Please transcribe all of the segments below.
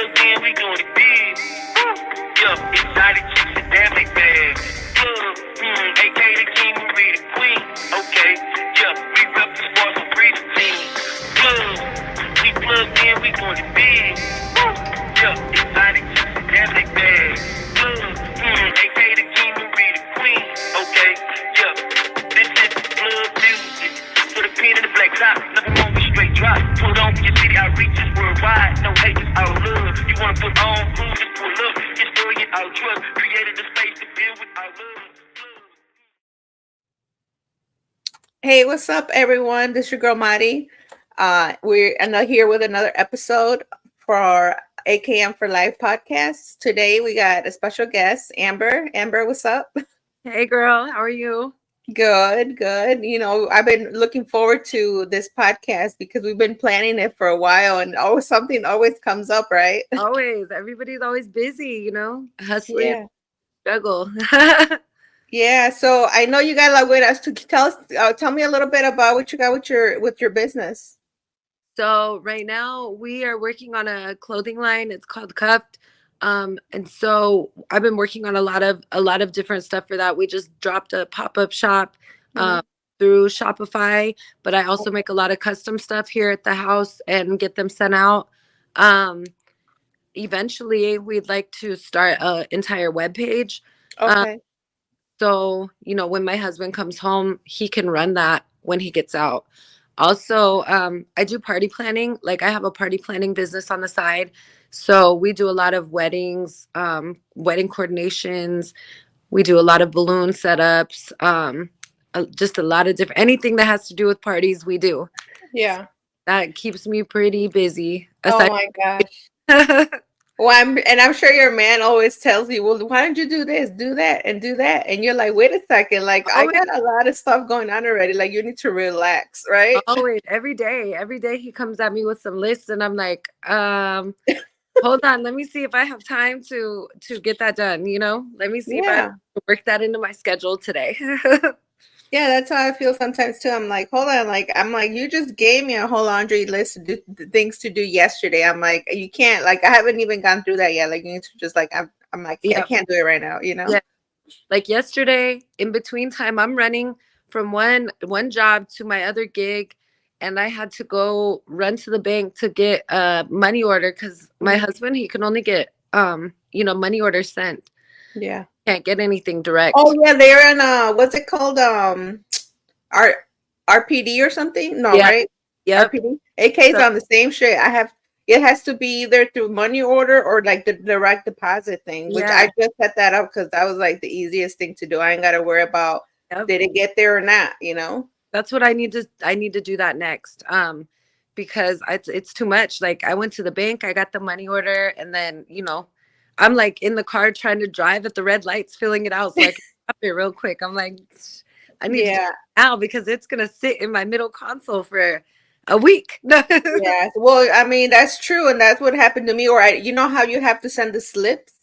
plugged in, we doing it big. Yeah, exotic chicks and damn they bags. AK the King, Marie the Queen. Okay, yeah, we rep the sports and breed the team. We plugged in, we doing it big. Yeah, exotic chicks and damn they bags. AK the King, Marie the Queen. Okay, yeah, this is blood music. For the pin and the black top, never won't be straight drop. Put on for your city outreaches worldwide. No haters, out love. You wanna put on, prove just pull up. Your story and out trust. Created a space to deal with our love. Hey, what's up, everyone? This is your girl Madi. We're here with another episode for our AKM for Life podcast. Today we got a special guest, Amber. Amber, what's up? Hey girl, how are you? Good, good. I've been looking forward to this podcast because we've been planning it for a while, and always something always comes up, right? Always. Everybody's always busy, hustling, Yeah. struggle. Yeah. So I know you got a lot with us to tell me a little bit about what you got with your business. So right now we are working on a clothing line. It's called Cuffed. And so I've been working on a lot of different stuff for that. We just dropped a pop-up shop through Shopify, but I also make a lot of custom stuff here at the house and get them sent out. Eventually we'd like to start an entire web page. Okay. So, when my husband comes home, he can run that when he gets out. Also, I do party planning. Like I have a party planning business on the side. So we do a lot of weddings, wedding coordinations. We do a lot of balloon setups, just a lot of different, anything that has to do with parties, we do. Yeah. That keeps me pretty busy. Oh my gosh. Well, I'm sure your man always tells you, well, why don't you do this, do that, and do that? And you're like, wait a second, like I got a lot of stuff going on already. Like you need to relax, right? Always, every day he comes at me with some lists and I'm like, hold on, let me see if I have time to get that done, Let me see if I work that into my schedule today. Yeah, that's how I feel sometimes too. I'm like, hold on, I'm like, you just gave me a whole laundry list of things to do yesterday. I'm like, you can't, like, I haven't even gone through that yet. Like, you need to just like, I'm like, I can't do it right now, Yeah. Like yesterday, in between time, I'm running from one job to my other gig, and I had to go run to the bank to get a money order because my husband, he can only get money order sent. Yeah. Can't get anything direct. Oh yeah, they're in what's it called? RPD or something? No, right? Yeah. RPD. AK's on the same shit. It has to be either through money order or like the direct deposit thing, which I just set that up because that was like the easiest thing to do. I ain't got to worry about did it get there or not, That's what I need to do that next. Because it's too much. Like I went to the bank, I got the money order, and then, I'm like in the car trying to drive at the red lights, filling it out so I can stop it real quick. I'm like, I need to do it now because it's gonna sit in my middle console for a week. Yeah. Well, I mean, that's true, and that's what happened to me. Or you know how you have to send the slips?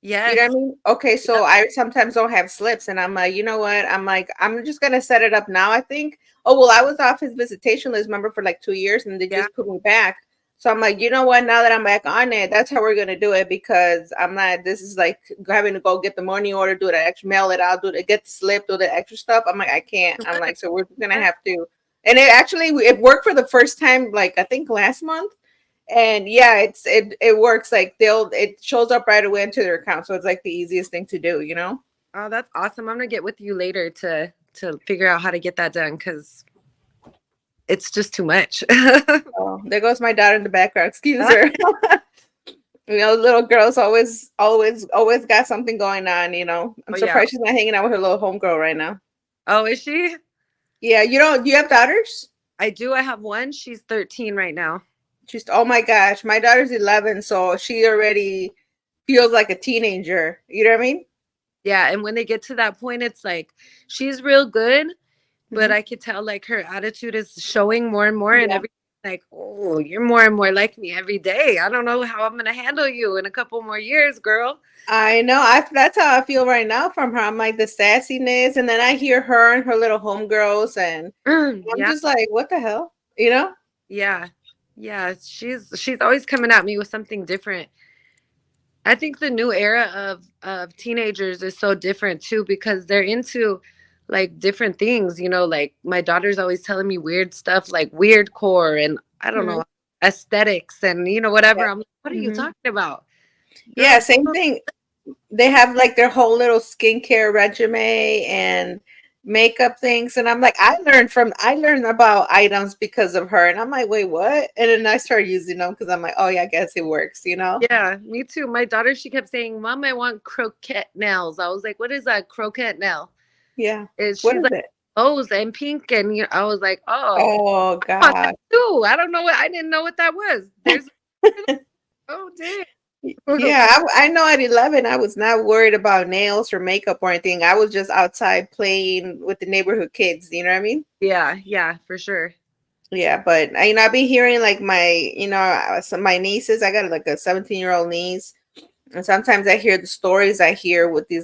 Yes. You know what I mean? Okay, so I sometimes don't have slips, and I'm like, you know what? I'm like, I'm just gonna set it up now, I think. Oh, well, I was off his visitation list, remember, for like 2 years, and they just put me back. So I'm like, you know what? Now that I'm back on it, that's how we're gonna do it because I'm not. This is like having to go get the money order, do the extra, mail it out, get the slip, do the extra stuff. I'm like, I can't. I'm like, so we're gonna have to. And it worked for the first time, like I think last month. And yeah, it works. Like it shows up right away into their account, so it's like the easiest thing to do. Oh, that's awesome. I'm gonna get with you later to figure out how to get that done because it's just too much. Oh, there goes my daughter in the background. Excuse her. Little girls always got something going on. I'm surprised she's not hanging out with her little homegirl right now. Oh, is she? Yeah, do you have daughters? I do. I have one. She's 13 right now. Oh my gosh, my daughter's 11, so she already feels like a teenager. You know what I mean? Yeah, and when they get to that point, it's like she's real good, but I could tell like her attitude is showing more and more, and every like, oh, you're more and more like me every day. I don't know how I'm gonna handle you in a couple more years, girl. I know. That's how I feel right now from her. I'm like the sassiness, and then I hear her and her little homegirls, and I'm just like, what the hell, Yeah. Yeah, she's always coming at me with something different. I think the new era of teenagers is so different too because they're into like different things, like my daughter's always telling me weird stuff like weird core and I don't Mhm. know, aesthetics and whatever. Yeah. I'm like, what are you Mhm. talking about? Yeah, Girl, same thing. They have like their whole little skincare regimen and makeup things, and I'm like, I learned about items because of her, and I'm like, wait, what? And then I started using them because I'm like, oh yeah, I guess it works, you know? yeah, me too. My daughter, she kept saying, Mom, I want croquette nails. I was like, what is a croquette nail? Yeah. And What she's is like, it? rose and pink. And I was like, oh, Oh I want that God. too. I don't know I didn't know what that was. Oh, dang. Yeah, I know at 11 I was not worried about nails or makeup or anything. I was just outside playing with the neighborhood kids, you know what I mean? Yeah, yeah, for sure. Yeah, but I've been hearing like some my nieces. I got like a 17-year-old niece, and sometimes I hear the stories I hear with these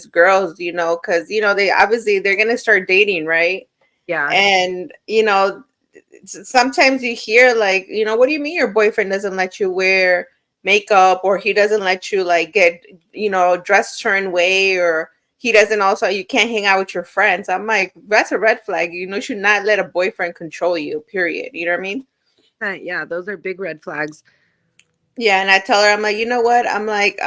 girls, because they obviously they're gonna start dating, right? Yeah. And sometimes you hear like, what do you mean your boyfriend doesn't let you wear makeup, or he doesn't let you like get, dressed a certain way, or he doesn't also you can't hang out with your friends. I'm like, that's a red flag. You should not let a boyfriend control you, period. You know what I mean? Yeah, those are big red flags. Yeah, and I tell her, I'm like, you know what? I'm like,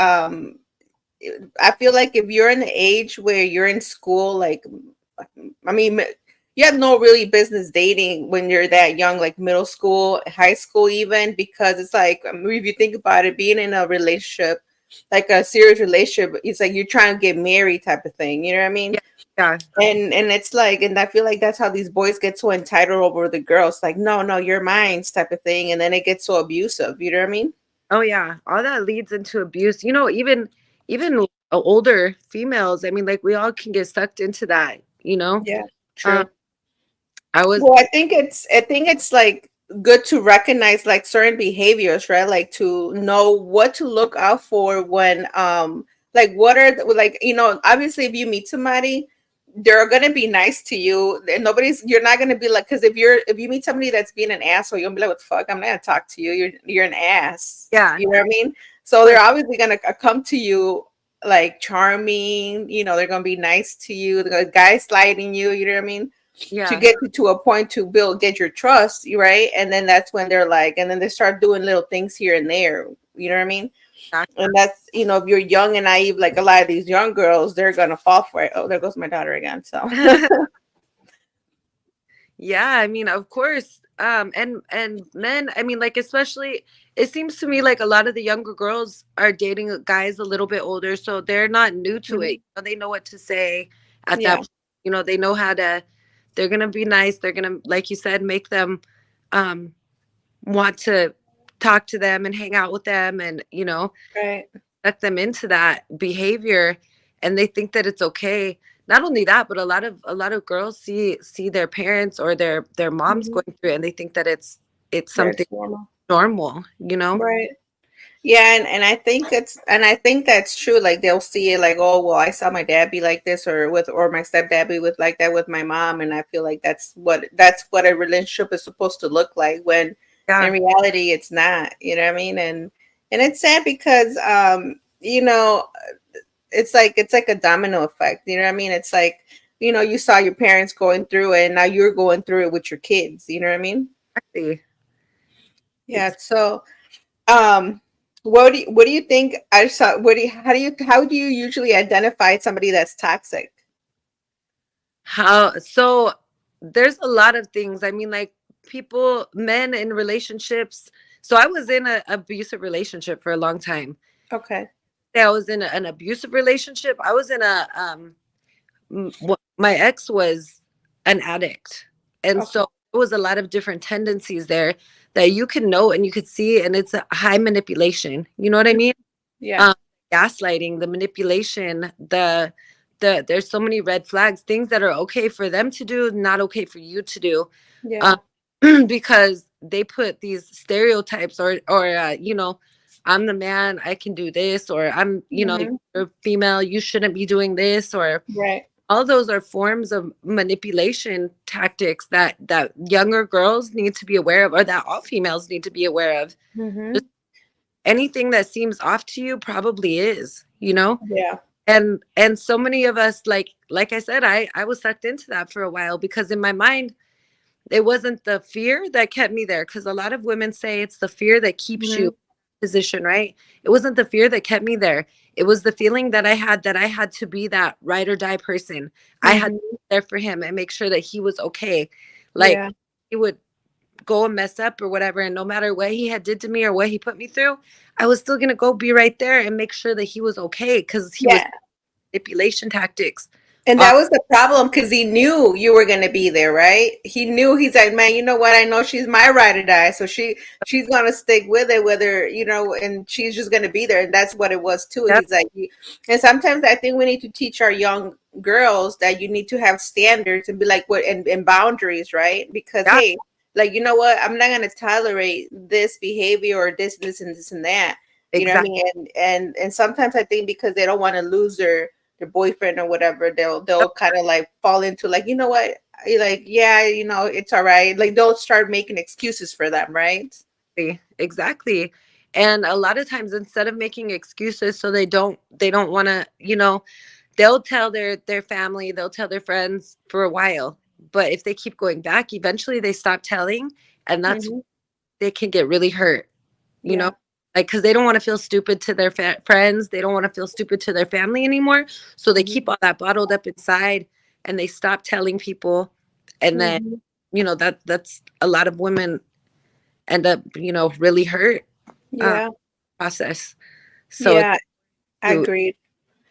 I feel like if you're in the age where you're in school, like, I mean, you have no really business dating when you're that young, like middle school, high school, even, because it's like, if you think about it, being in a relationship, like a serious relationship, it's like you're trying to get married type of thing. You know what I mean? Yeah, yeah. And it's like, and I feel like that's how these boys get so entitled over the girls, like, no, no, you're mine type of thing, and then it gets so abusive. You know what I mean? Oh yeah, all that leads into abuse. Even older females. I mean, like we all can get sucked into that. Yeah, Um, true. I was Well, I think it's like good to recognize like certain behaviors, right? Like to know what to look out for when like what are like, obviously if you meet somebody, they're gonna be nice to you. And you're not gonna be like, because if you meet somebody that's being an asshole, you're gonna be like, what the fuck? I'm not gonna talk to you. You're an ass. yeah, You know what I mean? So they're but obviously gonna come to you like charming, they're gonna be nice to you. The guy sliding you, you know what I mean? To yeah, get you to a point to get your trust, right? And then that's when they're like, and then they start doing little things here and there. You know what I mean? exactly. And that's, if you're young and naive, like a lot of these young girls, they're gonna fall for it. Oh, there goes my daughter again. So Yeah, I mean, of course. And men, I mean, like especially it seems to me like a lot of the younger girls are dating guys a little bit older, so they're not new to it. Mhm. They know what to say at that Yeah, point. They know how to they're gonna be nice. They're gonna, like you said, make them um want to talk to them and hang out with them and, right. let them into that behavior and they think that it's okay. Not only that, but a lot of girls see their parents or their moms Hmm. going through it and they think that it's something That's normal, normal. right? Yeah, and I think that's true. Like they'll see it like, oh well, I saw my dad be like this, or my stepdad be with like that with my mom, and I feel like that's what a relationship is supposed to look like, when in Yeah, reality it's not. You know what I mean? And it's sad because it's like a domino effect. You know what I mean? It's like, you saw your parents going through it, and now you're going through it with your kids. You know what I mean? exactly. Yeah. So um, what do you think? I saw. How do you usually identify somebody that's toxic? How so there's a lot of things. I mean, like people, men in relationships. So I was in an abusive relationship for a long time. Okay. I was in an abusive relationship. I was in my ex was an addict. And Okay. so there was a lot of different tendencies there that you can know and you could see. And it's a high manipulation. You know what I mean? Yeah. Um, Gaslighting, the manipulation, there's so many red flags, things that are okay for them to do, not okay for you to do. Yeah. Um, because they put these stereotypes or I'm the man, I can do this, or I'm, Hmm. you're female, you shouldn't be doing this, or Right. all those are forms of manipulation tactics that younger girls need to be aware of, or that all females need to be aware of. Just Mm-hmm. anything that seems off to you probably is, you know? Yeah. And so many of us, like I said, I was sucked into that for a while, because in my mind it wasn't the fear that kept me there, because a lot of women say it's the fear that keeps you Mm-hmm. in position, right? It wasn't the fear that kept me there. It was the feeling that I had to be that ride or die person. I had to Mm-hmm. be there for him and make sure that he was okay. Like, Yeah. he would go and mess up or whatever, and no matter what he had did to me or what he put me through, I was still gonna go be right there and make sure that he was okay, because he was Yeah. manipulation tactics. And Uh, that was the problem because he knew you were gonna be there, right? He knew. He's like, man, you know what? I know she's my ride or die, so she's gonna stick with it, whether and she's just gonna be there, and that's what it was too. yep, He's like, and sometimes I think we need to teach our young girls that you need to have standards and be like what and boundaries, right? Because yeah, hey, like you know what? I'm not gonna tolerate this behavior or this and this and that. You know what I exactly. mean? And sometimes I think because they don't want to lose their boyfriend or whatever, they'll kind of like fall into like, you know what, like yeah, it's all right. Like they'll start making excuses for them, right? Exactly. And a lot of times, instead of making excuses, so they don't want to, they'll tell their family, they'll tell their friends for a while, but if they keep going back, eventually they stop telling, and that's Hmm. they can get really hurt, you know Yeah. like, because they don't want to feel stupid to their friends, they don't want to feel stupid to their family anymore, so they Hmm. keep all that bottled up inside, and they stop telling people, and then Hmm. that's a lot of women end up really hurt, uh, Yeah. process. So it's Yeah. to Agreed.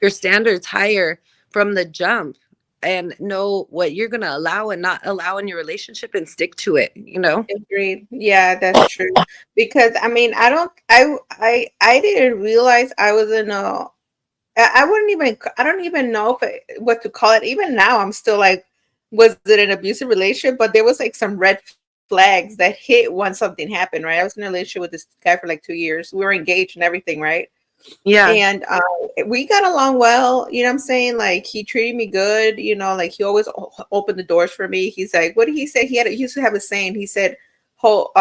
your standards higher from the jump, and know what you're going to allow and not allow in your relationship, and stick to it. Agreed. Yeah, that's true. Because I mean, I didn't realize I was in a I wouldn't even, I don't even know if what to call it. Even now, I'm still like, was it an abusive relationship? But there was like some red flags that hit when something happened, right? I was in a relationship with this guy for like 2 years. We were engaged and everything, right? Yeah, And we got along well, you know what I'm saying? Like he treated me good, like he always opened the doors for me. He's like, what did he say? He used to have a saying. He said, "Whole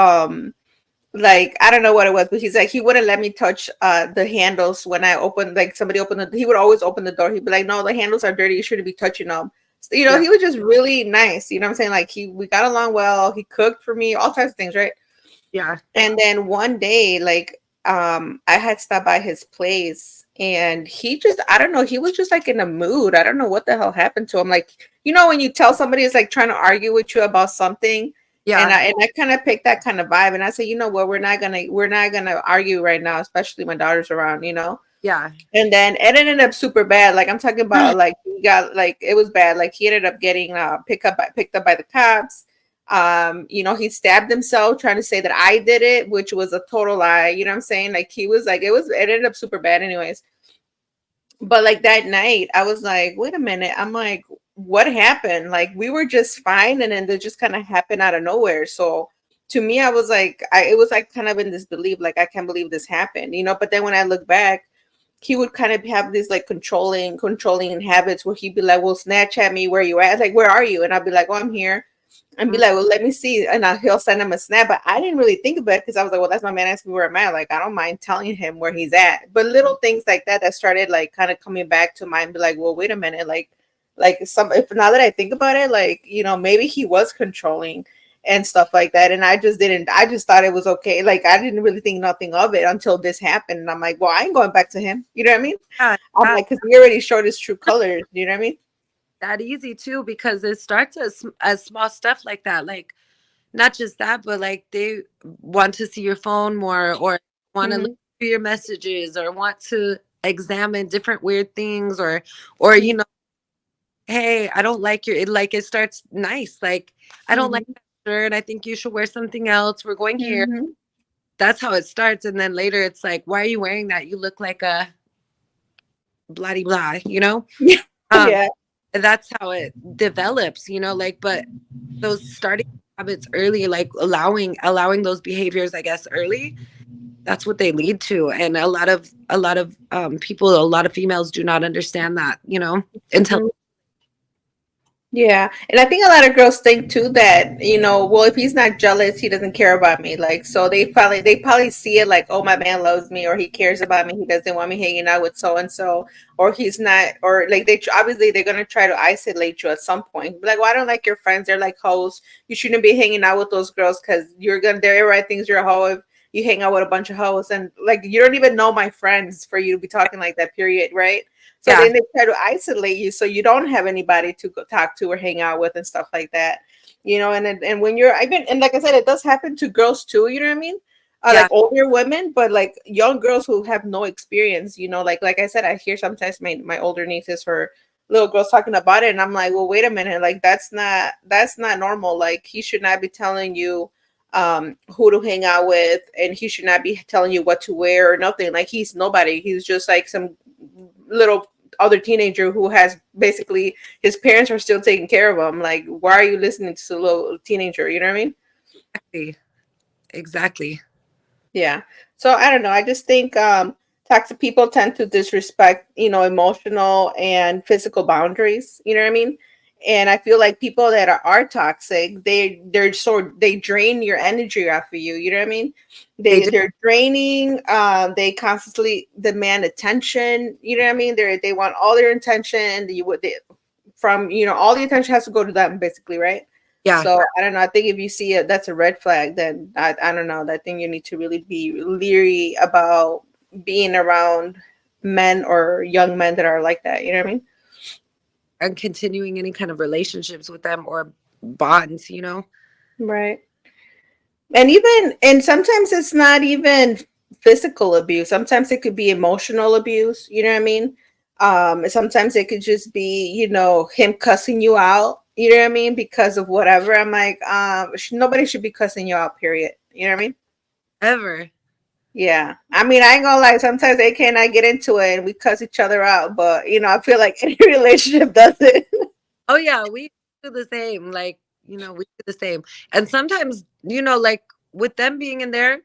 like I don't know what it was, but he's like he wouldn't let me touch the handles when I opened like somebody opened he would always open the door. He'd be like, no, the handles are dirty, you shouldn't be touching them. So, yeah, he was just really nice, you know what I'm saying? Like we got along well, he cooked for me, all types of things, right? yeah, And then one day, like, I had stopped by his place and he just, I don't know, he was just like in a mood. I don't know what the hell happened to him. Like, when you tell somebody is like trying to argue with you about something, and yeah, I kind of picked that kind of vibe. And I said, you know what, we're not gonna argue right now, especially when daughter's around. yeah, And then it ended up super bad. Like I'm talking about like he got like it was bad. Like he ended up getting picked up by the cops. He stabbed himself trying to say that I did it, which was a total lie. You know what I'm saying? Like he was like it ended up super bad anyways. But like that night, I was like, wait a minute. I'm like, what happened? Like we were just fine, and then they just kind of happened out of nowhere. So to me, I was like, it was like kind of in this belief, like I can't believe this happened. But then when I look back, he would kind of have these like controlling habits where he'd be like, well, Snapchat me where you at? Like, where are you? And I'd be like, oh, I'm here. And be mm, like, well, let me see. And he'll send him a snap. But I didn't really think about it because I was like, well, that's my man asking me where I'm at. Like, I don't mind telling him where he's at. But little things like that started like kind of coming back to mind. Be like, well, wait a minute. Like some, if now that I think about it, like, maybe he was controlling and stuff like that. And I just thought it was okay. Like, I didn't really think nothing of it until this happened. And I'm like, well, I ain't going back to him. You know what I mean? yeah, I'm yeah. like, because he already showed his true colors. You know what I mean? That easy too, because it starts as small stuff like that, like, not just that, but like they want to see your phone more, or want to look Hmm. through your messages, or want to examine different weird things, or hey, I don't like your, it starts nice, like, I don't like Hmm. that shirt, I think you should wear something else, we're going here. Hmm. That's how it starts, and then later it's like, why are you wearing that? You look like a blah de blah. um Yeah. that's how it develops, like, but those starting habits early, like allowing those behaviors, I guess, early, that's what they lead to. And a lot of people, a lot of females do not understand that, until Mhm. Yeah, and I think a lot of girls think too that, well, if he's not jealous, he doesn't care about me. Like, so they probably see it like, oh, my man loves me, or he cares about me. He doesn't want me hanging out with so and so, or he's not, or like obviously they're gonna try to isolate you at some point. Be like, well, I don't like your friends. They're like hoes. You shouldn't be hanging out with those girls because you're gonna. They're right things you're a hoe if you hang out with a bunch of hoes, and like you don't even know my friends for you to be talking like that. Period. Right? So Yeah, then they try to isolate you so you don't have anybody to go talk to or hang out with and stuff like that. And when you're even and like I said, it does happen to girls too, you know what I mean? yeah, Like older women, but like young girls who have no experience, like I said, I hear sometimes my older nieces or little girls talking about it, and I'm like, well, wait a minute, like that's not normal. Like he should not be telling you who to hang out with, and he should not be telling you what to wear or nothing. Like he's nobody. He's just like some little other teenager who has basically his parents are still taking care of him. Like, why are you listening to a little teenager? You know what I mean? exactly. Exactly. Yeah. So I don't know. I just think toxic people tend to disrespect, emotional and physical boundaries. You know what I mean? And I feel like people that are toxic, they drain your energy off of you. You know what I mean? They do. They're draining. They constantly demand attention. You know what I mean? They want all their attention. From all the attention has to go to them, basically, right? Yeah. So I don't know. I think if you see it, that's a red flag. Then I don't know. I think you need to really be leery about being around men or young men that are like that. You know what I mean? And continuing any kind of relationships with them or bonds, you know? Right. And sometimes it's not even physical abuse. Sometimes it could be emotional abuse. You know what I mean? Sometimes it could just be, him cussing you out. You know what I mean? Because of whatever. I'm like, nobody should be cussing you out. Period. You know what I mean? Ever. Yeah. I mean, I ain't gonna lie, sometimes they cannot get into it and we cuss each other out, but I feel like any relationship does it. Oh yeah, we do the same. Like, we do the same. And sometimes, like with them being in there,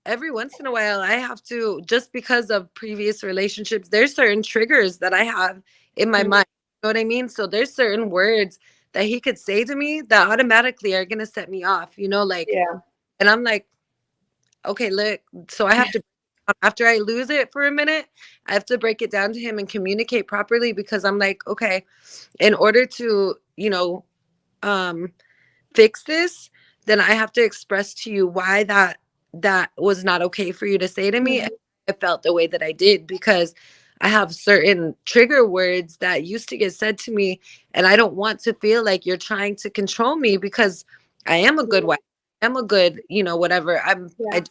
every once in a while I have to, just because of previous relationships, there's certain triggers that I have in my mind. You know what I mean? So there's certain words that he could say to me that automatically are gonna set me off, like, Yeah. and I'm like, okay, look, so I have to, after I lose it for a minute, I have to break it down to him and communicate properly, because I'm like, okay, in order to, um fix this, then I have to express to you why that was not okay for you to say to me. And Mhm. I felt the way that I did because I have certain trigger words that used to get said to me, and I don't want to feel like you're trying to control me, because I am a good wife. I'm a good, whatever. I Yeah. do what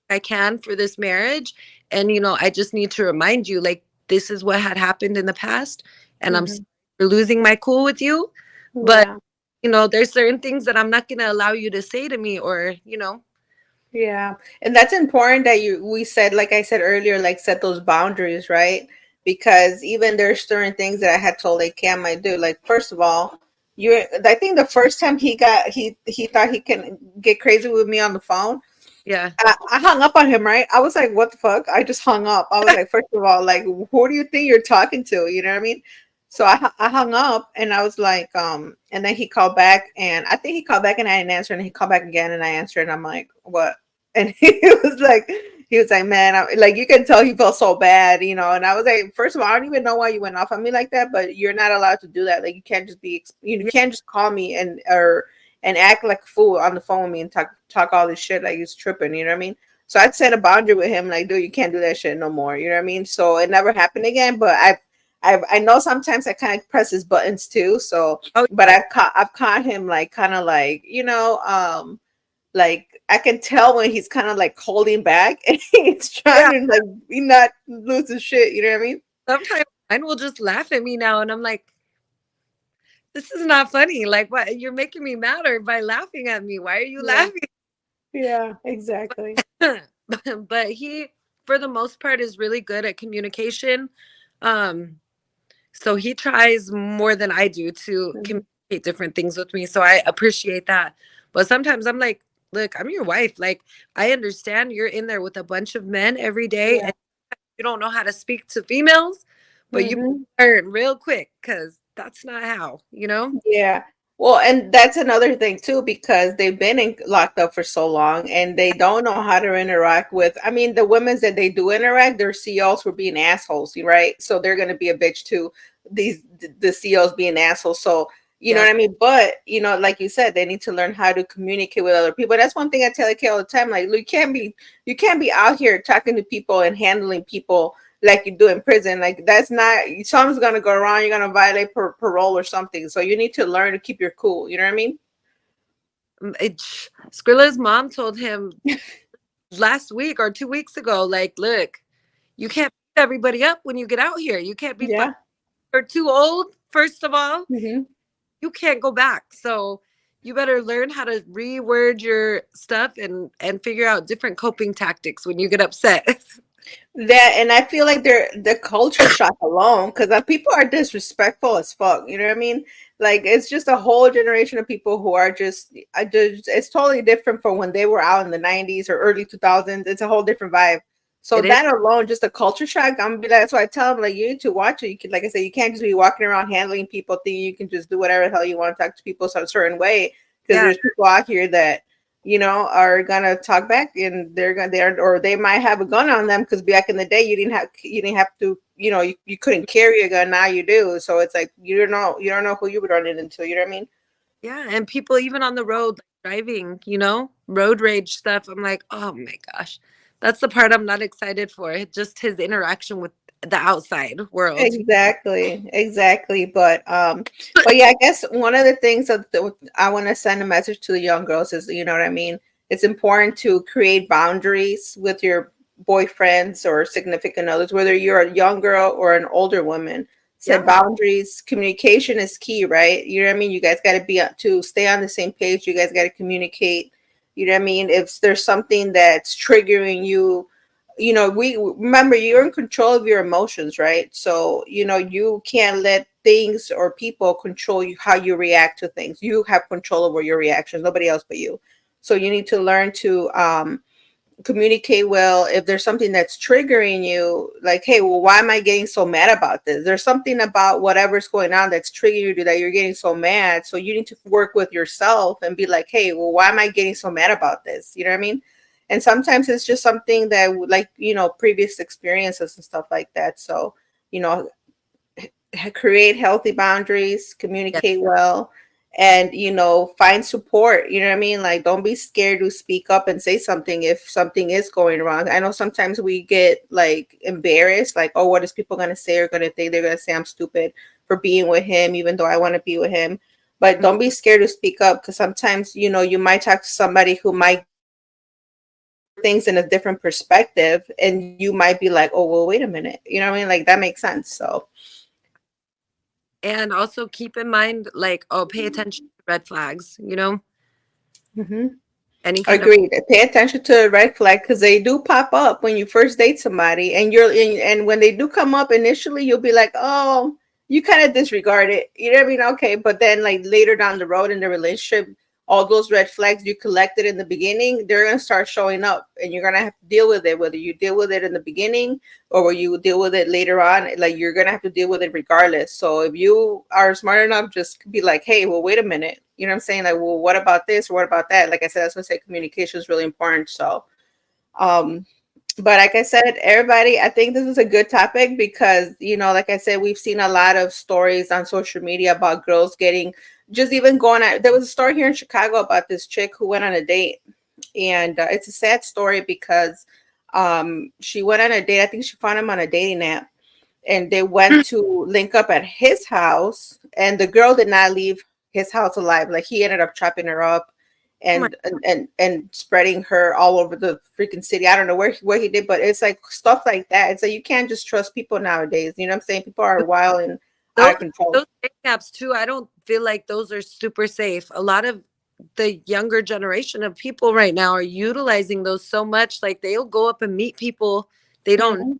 I can for this marriage, and I just need to remind you, like, this is what had happened in the past, and I'm sorry Mhm. for losing my cool with you, but Yeah. there's certain things that I'm not going to allow you to say to me, or. Yeah. And that's important that we said, like I said earlier, like set those boundaries, right? Because even there's certain things that I had told like Cam I do. Like, first of all, I think the first time he thought he can get crazy with me on the phone. Yeah. I hung up on him, right? I was like, what the fuck? I just hung up. I was like, first of all, like, who do you think you're talking to? You know what I mean? So I hung up and I was like, and then he called back and I think he called back and I didn't answer and he called back again and I answered and I'm like, what? And he was like, man, like you can tell he felt so bad, and I was like, first of all, I don't even know why you went off on me like that, but you're not allowed to do that. Like you can't just you Yeah. can't just call me and act like a fool on the phone with me and talk all this shit like he's tripping, you know what I mean? So I'd set a boundary with him, like, dude, you can't do that shit no more, you know what I mean? So it never happened again, but I know sometimes I kind of press his buttons too. So, Oh, but yeah. I've caught him like kind of like like I can tell when he's kind of like holding back and he's trying Yeah. to like be not lose his shit, you know what I mean? Sometimes mine will just laugh at me now. And I'm like, this is not funny. Like, what? You're making me madder by laughing at me. Why are you Yeah, laughing? yeah, exactly. But he, for the most part, is really good at communication. Um, so he tries more than I do to Mhm. communicate different things with me. So I appreciate that. But sometimes I'm like, look, I'm your wife. Like, I understand you're in there with a bunch of men every day Yeah. and you don't know how to speak to females, but you Hmm. learn real quick because that's not how, you know? Yeah. Well, and that's another thing too, because they've been locked up for so long and they don't know how to interact with. I mean, the women's that they do interact, their CEOs for being assholes, right? So they're going to be a bitch too. The CEOs being assholes. So, you know Yeah. what I mean? But, like you said, they need to learn how to communicate with other people. That's one thing I tell the kid all the time. Like, you can't be out here talking to people and handling people like you do in prison. Like that's not, something's gonna go wrong. You're gonna violate parole or something. So you need to learn to keep your cool. You know what I mean? Skrilla's mom told him last week or 2 weeks ago, like, look, you can't beat everybody up when you get out here. You can't be fighting. Yeah. You're too old, first of all. Hmm. You can't go back. So you better learn how to reword your stuff and figure out different coping tactics when you get upset. That, and I feel like they're the culture shock alone, because people are disrespectful as fuck. You know what I mean? Like it's just a whole generation of people who are just, it's totally different from when they were out in the '90s or early 2000s. It's a whole different vibe. So It is. that alone, just a culture shock. I'm gonna be like, that's why I tell them, like, you need to watch it. You can, like I said, you can't just be walking around handling people. Thinking you can just do whatever the hell you want to talk to people a certain way, because Yeah. there's people out here that are gonna talk back, and or they might have a gun on them, because back in the day you didn't have to, you couldn't carry a gun. Now you do. So it's like you don't know who you would run it into. You know what I mean? Yeah. And people even on the road like driving, road rage stuff. I'm like, oh my gosh. That's the part I'm not excited for. Just his interaction with the outside world. Exactly. But yeah, I guess one of the things that I want to send a message to the young girls is, you know what I mean? It's important to create boundaries with your boyfriends or significant others, whether you're a young girl or an older woman. Set Yeah. boundaries. Communication is key, right? You know what I mean? You guys got to to stay on the same page. You guys got to communicate. You know what I mean? If there's something that's triggering you, we remember, you're in control of your emotions, right? So you can't let things or people control you, how you react to things. You have control over your reactions, nobody else but you. So you need to learn to communicate well. If there's something that's triggering you, like, hey, well, why am I getting so mad about this? There's something about whatever's going on that's triggering you, that you're getting so mad. So you need to work with yourself and be like, hey, well, why am I getting so mad about this? You know what I mean? And sometimes it's just something that, like, previous experiences and stuff like that. So you know create healthy boundaries, Yeah. communicate well, and find support. You know what I mean? Like, don't be scared to speak up and say something if something is going wrong. I know sometimes we get like embarrassed, like, oh, what is people going to say or going to think? They're going to say I'm stupid for being with him, even though I want to be with him. But don't be scared to speak up, because sometimes you might talk to somebody who might things in a different perspective, and you might be like, oh, well, wait a minute. You know what I mean? Like, that makes sense. So And also keep in mind, like, oh, pay attention to red flags, mhm. any kind of. Agreed. Pay attention to the red flag, because they do pop up when you first date somebody, and and when they do come up initially, you'll be like, oh, you kind of disregard it. You know what I mean? Okay, but then like later down the road in the relationship, all those red flags you collected in the beginning, they're gonna start showing up, and you're gonna have to deal with it. Whether you deal with it in the beginning or where you deal with it later on, like, you're gonna have to deal with it regardless. So if you are smart enough, just be like, hey, well, wait a minute. You know what I'm saying? Like, well, what about this? Or what about that? Like I said, that's what I say, communication is really important. So um but like I said, everybody, I think this is a good topic, because like I said, we've seen a lot of stories on social media about girls getting, just even going out. There was a story here in Chicago about this chick who went on a date, and it's a sad story, because she went on a date. I think she found him on a dating app, and they went to link up at his house, and the girl did not leave his house alive. Like, he ended up chopping her up, Oh my, and spreading her all over the freaking city. I don't know where he did, but it's like stuff like that. It's like, you can't just trust people nowadays. You know what I'm saying? People are wild and out those of control. those dating apps too, I don't feel like those are super safe. A lot of the younger generation of people right now are utilizing those so much. Like they'll go up and meet people they don't Mhm.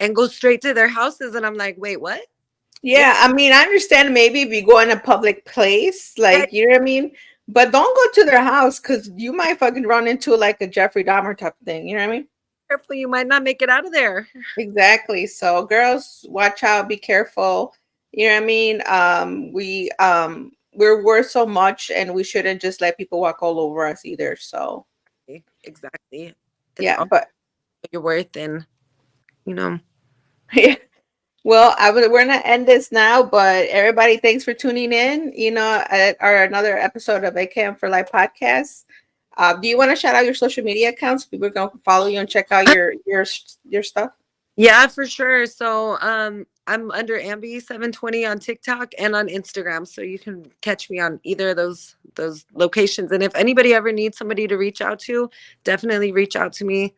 and go straight to their houses. And I'm like, wait, what? Yeah, Yeah, I mean, I understand maybe if you go in a public place, yeah, like, you know what I mean? But don't go to their house, because you might fucking run into like a Jeffrey Dahmer type of thing. You know what I mean? careful, you might not make it out of there. Exactly. So girls, watch out, be careful. You know what I mean? We're worth so much, and we shouldn't just let people walk all over us either. So Exactly. It's yeah, all but your worth, and you know. yeah. Well, we're gonna end this now, but everybody, thanks for tuning in. At our another episode of AKM for Life podcast. Do you want to shout out your social media accounts? People are gonna follow you and check out your stuff. Yeah, for sure. So I'm under Ambi720 on TikTok and on Instagram. So you can catch me on either of those locations. And if anybody ever needs somebody to reach out to, definitely reach out to me.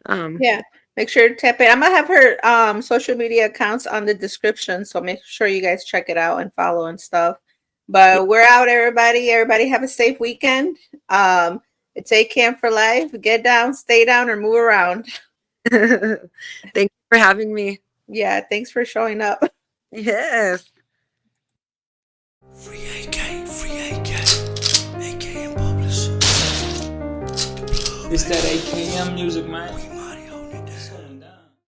Yeah, make sure to tap it. I'm gonna have her social media accounts on the description, so make sure you guys check it out and follow and stuff. But we're out, everybody. Everybody have a safe weekend. It's A Camp for Life. Get down, stay down, or move around. Thank you for having me. Yeah, thanks for showing up. Yes. Free AK and Publish. It's that AKM music, man.